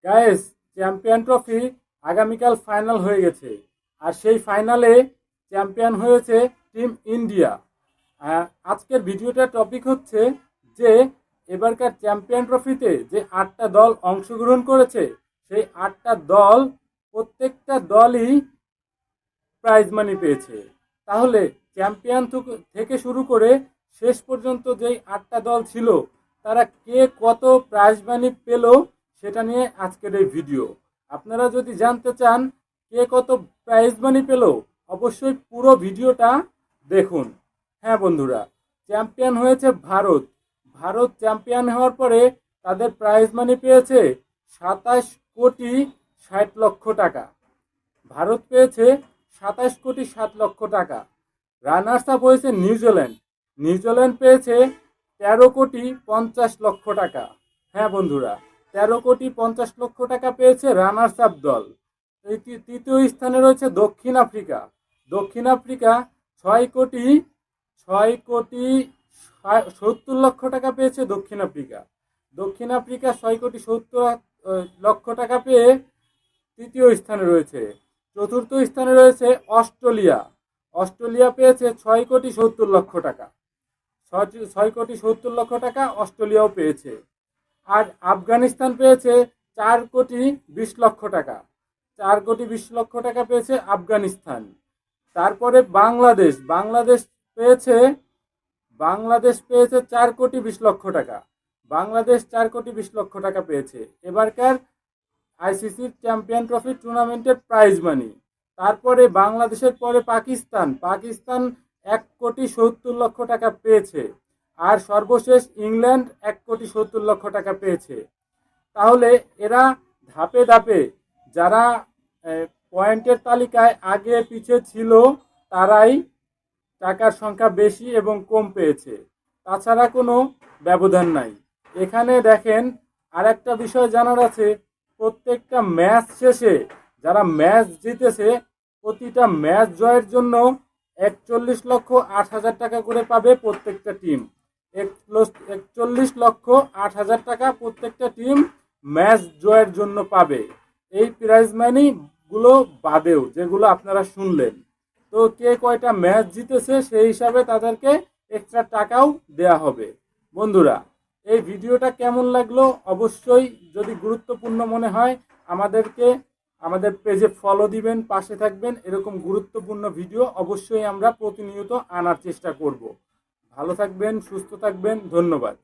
Guys, champion trophy আগামীকাল final হয়ে গেছে। আর সেই ফাইনালে চ্যাম্পিয়ন হয়েছে টিম ইন্ডিয়া। আজকের ভিডিওটার টপিক হচ্ছে যে এবারকার চ্যাম্পিয়ন ট্রফিতে যে 8টা দল অংশগ্রহণ করেছে, সেই 8টা দল প্রত্যেকটা দলই প্রাইজ মানি পেয়েছে। তাহলে চ্যাম্পিয়ন থেকে শুরু করে শেষ পর্যন্ত যেই 8টা দল ছিল, তারা কে কত প্রাইজ মানি পেল সেটা নিয়ে আজকের এই ভিডিও। আপনারা যদি জানতে চান কে কত প্রাইজ মানি পেল, অবশ্যই পুরো ভিডিওটা দেখুন। হ্যাঁ বন্ধুরা, চ্যাম্পিয়ন হয়েছে ভারত। ভারত চ্যাম্পিয়ন হওয়ার পরে তাদের প্রাইজ মানি পেয়েছে 27,60,00,000 টাকা। ভারত পেয়েছে 27,07,00,000 টাকা। রানার্স আপ হয়েছে নিউজিল্যান্ড। নিউজিল্যান্ড পেয়েছে 13,50,00,000 টাকা। হ্যাঁ বন্ধুরা, 13,50,00,000 টাকা পেয়েছে রানার্স আপ দল। তৃতীয় স্থানে রয়েছে দক্ষিণ আফ্রিকা। দক্ষিণ আফ্রিকা 6,70,00,000 টাকা পেয়েছে দক্ষিণ আফ্রিকা। দক্ষিণ আফ্রিকা 6,70,00,000 টাকা পেয়ে তৃতীয় স্থানে রয়েছে। চতুর্থ স্থানে রয়েছে অস্ট্রেলিয়া। অস্ট্রেলিয়া পেয়েছে 6,70,00,000 টাকা। 6,70,00,000 টাকা অস্ট্রেলিয়াও পেয়েছে। আর আফগানিস্তান পেয়েছে 4,20,00,000 টাকা। 4,20,00,000 টাকা পেয়েছে আফগানিস্তান। তারপরে বাংলাদেশ। বাংলাদেশ পেয়েছে 4,20,00,000 টাকা। বাংলাদেশ 4,20,00,000 টাকা পেয়েছে এবারকার আইসিসির চ্যাম্পিয়ন ট্রফি টুর্নামেন্টের প্রাইজ মানি। তারপরে বাংলাদেশের পরে পাকিস্তান 1,70,00,000 টাকা পেয়েছে। আর সর্বশেষ ইংল্যান্ড 1,70,00,000 টাকা পেয়েছে। তাহলে এরা ধাপে ধাপে যারা পয়েন্টের তালিকায় আগে পিছিয়ে ছিল, তারাই টাকার সংখ্যা বেশি এবং কম পেয়েছে। তাছাড়া কোনো ব্যবধান নাই। এখানে দেখেন, আর একটা বিষয় জানার আছে, প্রত্যেকটা ম্যাচ শেষে যারা ম্যাচ জিতেছে, প্রতিটা ম্যাচ জয়ের জন্য 41,08,000 টাকা করে পাবে প্রত্যেকটা টিম। 41,08,000 টাকা প্রত্যেকটা টিম ম্যাচ জয়ের জন্য পাবে। এই প্রাইজ মানি গুলো বাদেও যেগুলো আপনারা শুনলেন, তো কে কয়টা ম্যাচ জিতেছে সেই হিসাবে তাদেরকে এক্সট্রা টাকাও দেয়া হবে। বন্ধুরা, এই ভিডিওটা কেমন লাগলো অবশ্যই, যদি গুরুত্বপূর্ণ মনে হয় আমাদের পেজে ফলো দিবেন, পাশে থাকবেন। এরকম গুরুত্বপূর্ণ ভিডিও অবশ্যই আমরা প্রতিনিয়ত আনার চেষ্টা করব। ভালো থাকবেন, সুস্থ থাকবেন, ধন্যবাদ।